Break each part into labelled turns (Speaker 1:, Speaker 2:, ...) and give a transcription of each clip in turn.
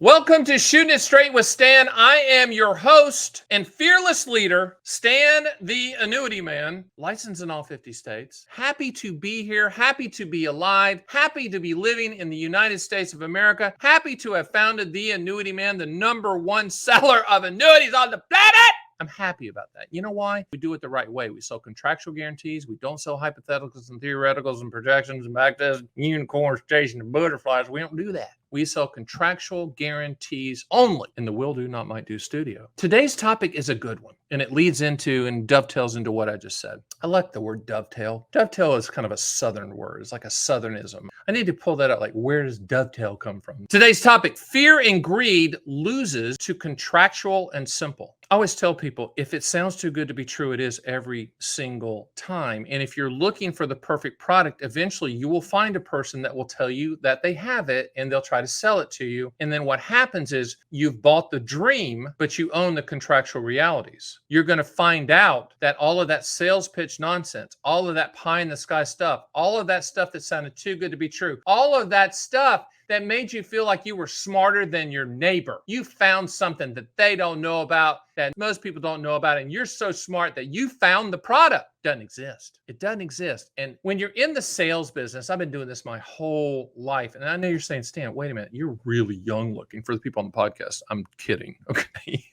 Speaker 1: Welcome to Shootin' It Straight with Stan. I am your host and fearless leader, Stan the Annuity Man, licensed in all 50 states. Happy to be here, happy to be alive, happy to be living in the United States of America, happy to have founded the Annuity Man, the #1 seller of annuities on the planet. I'm happy about that. You know why? We do it the right way. We sell contractual guarantees. We don't sell hypotheticals and theoreticals and projections and backtests, unicorns chasing the butterflies. We don't do that. We sell contractual guarantees only in the Will Do Not Might Do studio. Today's topic is a good one, and it leads into and dovetails into what I just said. I like the word dovetail. Dovetail is kind of a Southern word. It's like a Southernism. I need to pull that out. Like, where does dovetail come from? Today's topic, fear and greed loses to contractual and simple. I always tell people, if it sounds too good to be true, it is every single time. And if you're looking for the perfect product, eventually you will find a person that will tell you that they have it and they'll try to sell it to you. And then what happens is you've bought the dream, but you own the contractual realities. You're going to find out that all of that sales pitch nonsense, all of that pie in the sky stuff, all of that stuff that sounded too good to be true, all of that stuff that made you feel like you were smarter than your neighbor. You found something that they don't know about, that most people don't know about, and you're so smart that you found the product. Doesn't exist. It doesn't exist. And when you're in the sales business, I've been doing this my whole life. And I know you're saying, Stan, wait a minute, you're really young looking. For the people on the podcast, I'm kidding. Okay.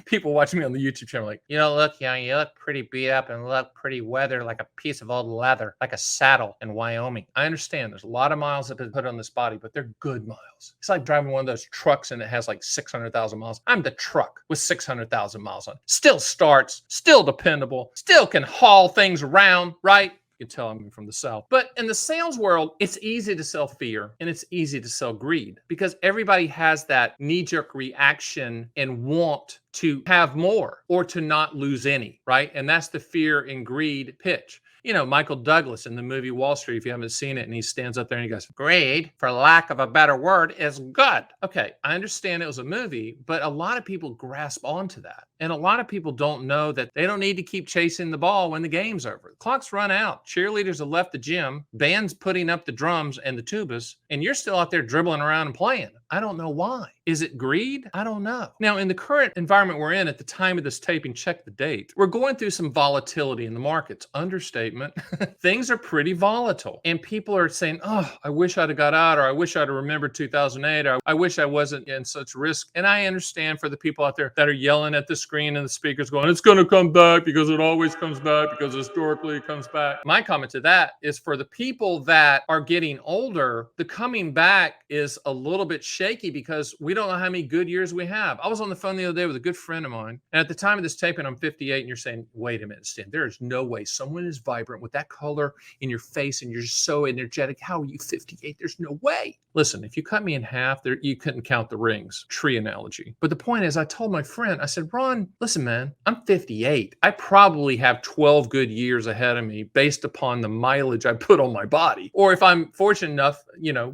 Speaker 1: People watching me on the YouTube channel like, look, young, you look pretty beat up and look pretty weathered, like a piece of old leather, like a saddle in Wyoming. I understand there's a lot of miles that have been put on this body, but they're good miles. It's like driving one of those trucks and it has like 600,000 miles. I'm the truck with 600,000 miles on it. Still starts, still dependable, still can haul things around, right? You can tell I'm from the South. But in the sales world, it's easy to sell fear and it's easy to sell greed because everybody has that knee-jerk reaction and want to have more or to not lose any, right? And that's the fear and greed pitch. Michael Douglas in the movie Wall Street, if you haven't seen it, and he stands up there and he goes, greed, for lack of a better word, is good. Okay, I understand it was a movie, but a lot of people grasp onto that. And a lot of people don't know that they don't need to keep chasing the ball when the game's over. The clock's run out. Cheerleaders have left the gym. Band's putting up the drums and the tubas, and you're still out there dribbling around and playing. I don't know why. Is it greed? I don't know. Now, in the current environment we're in at the time of this taping, check the date, we're going through some volatility in the markets. Understatement. Things are pretty volatile. And people are saying, oh, I wish I'd have got out, or I wish I'd have remembered 2008, or I wish I wasn't in such risk. And I understand for the people out there that are yelling at the screen and the speakers going, it's going to come back because it always comes back because historically it comes back. My comment to that is for the people that are getting older, the coming back is a little bit shaky because we don't know how many good years we have. I was on the phone the other day with a good friend of mine. And at the time of this taping, I'm 58 and you're saying, wait a minute, Stan, there is no way someone is vibrant with that color in your face and you're so energetic. How are you 58? There's no way. Listen, if you cut me in half, you couldn't count the rings. Tree analogy. But the point is, I told my friend, I said, Ron, listen, man, I'm 58. I probably have 12 good years ahead of me based upon the mileage I put on my body. Or if I'm fortunate enough,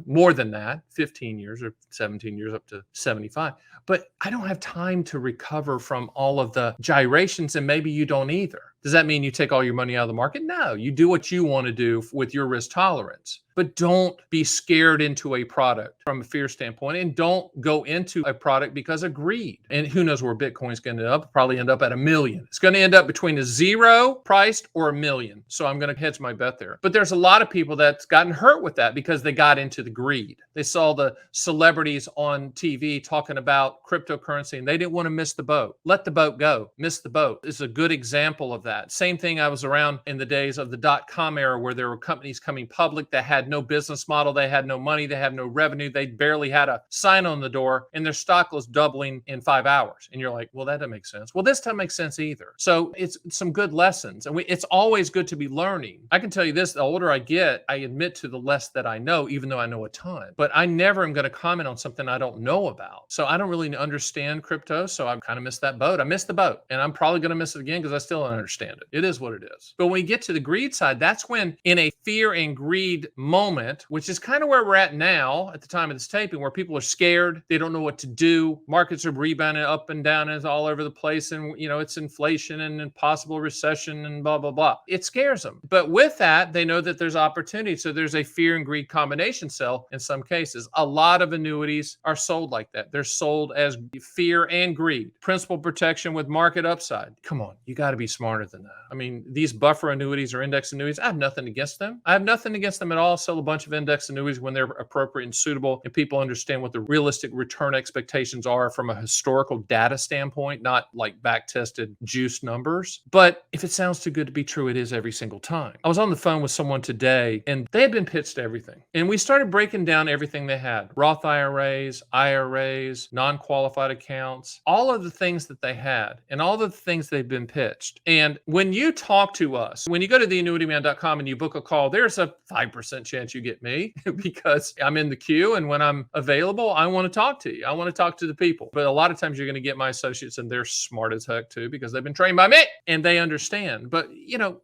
Speaker 1: more than that, 15 years or 17 years up to 75. But I don't have time to recover from all of the gyrations, and maybe you don't either. Does that mean you take all your money out of the market? No, you do what you want to do with your risk tolerance. But don't be scared into a product from a fear standpoint, and don't go into a product because of greed. And who knows where Bitcoin's going to end up? Probably end up at $1 million. It's going to end up between a zero priced or $1 million. So I'm going to hedge my bet there. But there's a lot of people that's gotten hurt with that because they got into the greed. They saw the celebrities on TV talking about cryptocurrency and they didn't want to miss the boat. Let the boat go. Miss the boat. This is a good example of that. Same thing, I was around in the days of the dot-com era where there were companies coming public that had no business model, they had no money, they had no revenue, they barely had a sign on the door, and their stock was doubling in 5 hours. And you're like, well, that doesn't make sense. Well, this doesn't make sense either. So it's some good lessons. And it's always good to be learning. I can tell you this, the older I get, I admit to the less that I know, even though I know a ton. But I never am going to comment on something I don't know about. So I don't really understand crypto, so I've kind of missed that boat. I missed the boat, and I'm probably going to miss it again because I still don't understand understand it. It is what it is. But when you get to the greed side, that's when in a fear and greed moment, which is kind of where we're at now at the time of this taping, where people are scared. They don't know what to do. Markets are rebounding up and down and all over the place. And, it's inflation and possible recession and blah, blah, blah. It scares them. But with that, they know that there's opportunity. So there's a fear and greed combination sell in some cases. A lot of annuities are sold like that. They're sold as fear and greed. Principal protection with market upside. Come on, you got to be smarter than that. I mean, these buffer annuities or index annuities, I have nothing against them. I have nothing against them at all. Sell a bunch of index annuities when they're appropriate and suitable and people understand what the realistic return expectations are from a historical data standpoint, not like back-tested juice numbers. But if it sounds too good to be true, it is every single time. I was on the phone with someone today and they had been pitched everything. And we started breaking down everything they had. Roth IRAs, non-qualified accounts, all of the things that they had and all of the things they've been pitched. And when you talk to us, when you go to theannuityman.com and you book a call, there's a 5% chance you get me because I'm in the queue. And when I'm available, I want to talk to you. I want to talk to the people. But a lot of times you're going to get my associates and they're smart as heck too because they've been trained by me and they understand. But,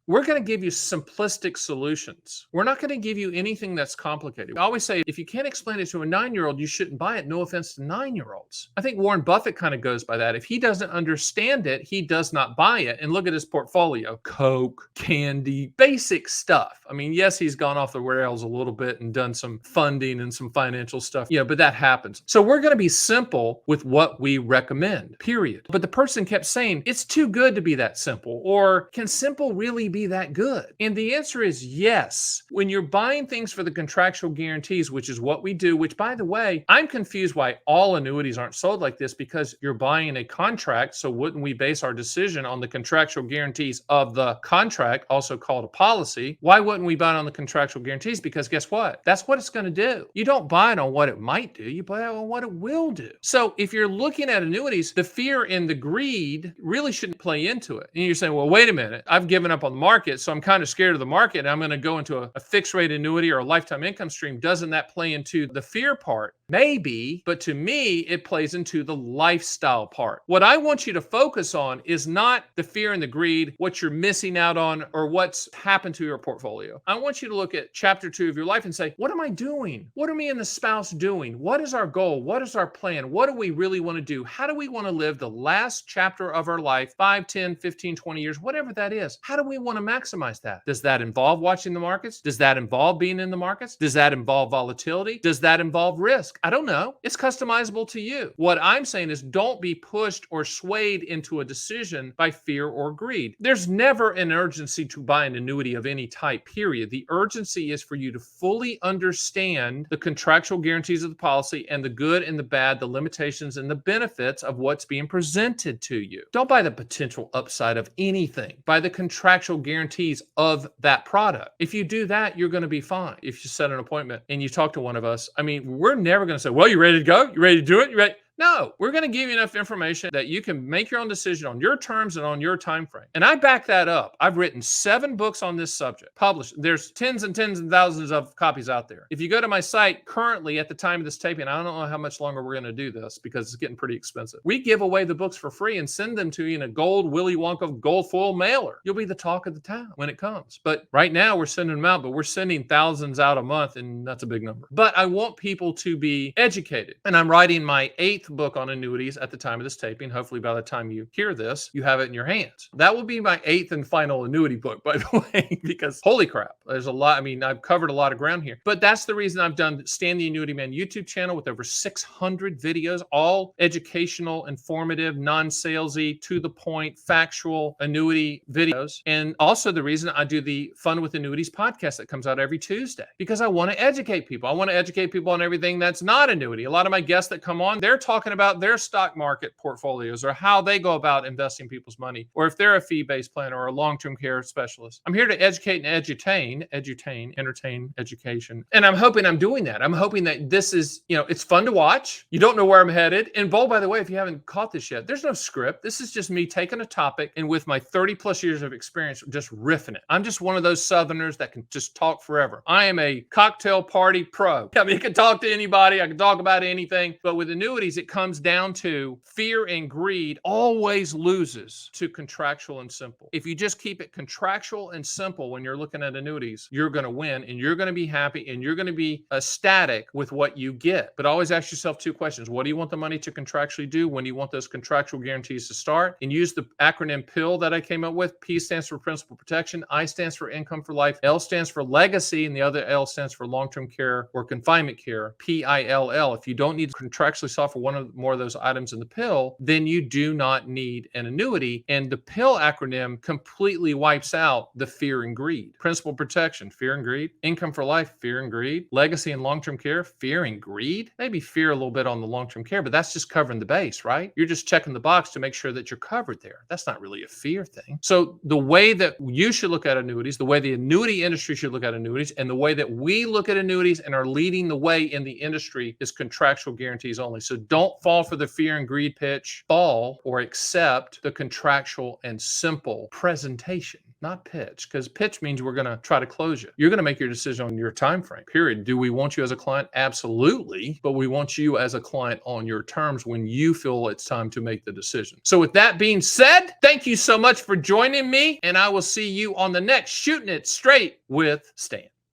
Speaker 1: we're going to give you simplistic solutions. We're not going to give you anything that's complicated. I always say, if you can't explain it to a 9-year-old, you shouldn't buy it. No offense to 9-year-olds. I think Warren Buffett kind of goes by that. If he doesn't understand it, he does not buy it. And look at his portfolio. Coke, candy, basic stuff. I mean, yes, he's gone off the rails a little bit and done some funding and some financial stuff. But that happens. So we're going to be simple with what we recommend, period. But the person kept saying, it's too good to be that simple. Or can simple really be that good? And the answer is yes. When you're buying things for the contractual guarantees, which is what we do, which by the way, I'm confused why all annuities aren't sold like this because you're buying a contract. So wouldn't we base our decision on the contractual guarantees of the contract, also called a policy? Why wouldn't we buy it on the contractual guarantees? Because guess what? That's what it's going to do. You don't buy it on what it might do. You buy it on what it will do. So if you're looking at annuities, the fear and the greed really shouldn't play into it. And you're saying, well, wait a minute. I've given up on the market, so I'm kind of scared of the market. And I'm going to go into a fixed rate annuity or a lifetime income stream. Doesn't that play into the fear part? Maybe, but to me, it plays into the lifestyle part. What I want you to focus on is not the fear and the greed, what you're missing out on, or what's happened to your portfolio. I want you to look at chapter 2 of your life and say, what am I doing? What are me and the spouse doing? What is our goal? What is our plan? What do we really want to do? How do we want to live the last chapter of our life, 5, 10, 15, 20 years, whatever that is? How do we want to maximize that? Does that involve watching the markets? Does that involve being in the markets? Does that involve volatility? Does that involve risk? I don't know. It's customizable to you. What I'm saying is don't be pushed or swayed into a decision by fear or greed. There's never an urgency to buy an annuity of any type, period. The urgency is for you to fully understand the contractual guarantees of the policy and the good and the bad, the limitations and the benefits of what's being presented to you. Don't buy the potential upside of anything. Buy the contractual guarantees of that product. If you do that, you're going to be fine. If you set an appointment and you talk to one of us, we're never going to say, well, you ready to go? You ready to do it? You ready? No, we're going to give you enough information that you can make your own decision on your terms and on your time frame. And I back that up. I've written 7 books on this subject, published. There's tens and thousands of copies out there. If you go to my site currently at the time of this taping, I don't know how much longer we're going to do this because it's getting pretty expensive. We give away the books for free and send them to you in a gold Willy Wonka gold foil mailer. You'll be the talk of the town when it comes. But right now we're sending them out, but we're sending thousands out a month, and that's a big number. But I want people to be educated. And I'm writing my 8th book on annuities at the time of this taping. Hopefully by the time you hear this, you have it in your hands. That will be my 8th and final annuity book, by the way, because holy crap, there's a lot. I've covered a lot of ground here, but that's the reason I've done Stan the Annuity Man YouTube channel with over 600 videos, all educational, informative, non-salesy, to the point, factual annuity videos. And also the reason I do the Fun with Annuities podcast that comes out every Tuesday, because I want to educate people. I want to educate people on everything that's not annuity. A lot of my guests that come on, they're talking about their stock market portfolios or how they go about investing people's money, or if they're a fee-based planner or a long-term care specialist. I'm here to educate and entertain, education. And I'm hoping I'm doing that. I'm hoping that this is, it's fun to watch. You don't know where I'm headed. And by the way, if you haven't caught this yet, there's no script. This is just me taking a topic and with my 30 plus years of experience, just riffing it. I'm just one of those Southerners that can just talk forever. I am a cocktail party pro. I can talk to anybody. I can talk about anything, but with annuities, it comes down to fear and greed always loses to contractual and simple. If you just keep it contractual and simple when you're looking at annuities, you're going to win and you're going to be happy and you're going to be ecstatic with what you get. But always ask yourself two questions. What do you want the money to contractually do? When do you want those contractual guarantees to start? And use the acronym PILL that I came up with. P stands for principal protection. I stands for income for life. L stands for legacy. And the other L stands for long-term care or confinement care. PILL. If you don't need to contractually solve for one or more of those items in the PILL, then you do not need an annuity. And the PILL acronym completely wipes out the fear and greed. Principal protection, fear and greed. Income for life, fear and greed. Legacy and long-term care, fear and greed. Maybe fear a little bit on the long-term care, but that's just covering the base, right? You're just checking the box to make sure that you're covered there. That's not really a fear thing. So the way that you should look at annuities, the way the annuity industry should look at annuities, and the way that we look at annuities and are leading the way in the industry is contractual guarantees only. So don't fall for the fear and greed pitch. Fall or accept the contractual and simple presentation, not pitch, because pitch means we're going to try to close you. You're going to make your decision on your time frame, period. Do we want you as a client? Absolutely. But we want you as a client on your terms when you feel it's time to make the decision. So with that being said, thank you so much for joining me, and I will see you on the next Shootin' It Straight with Stan.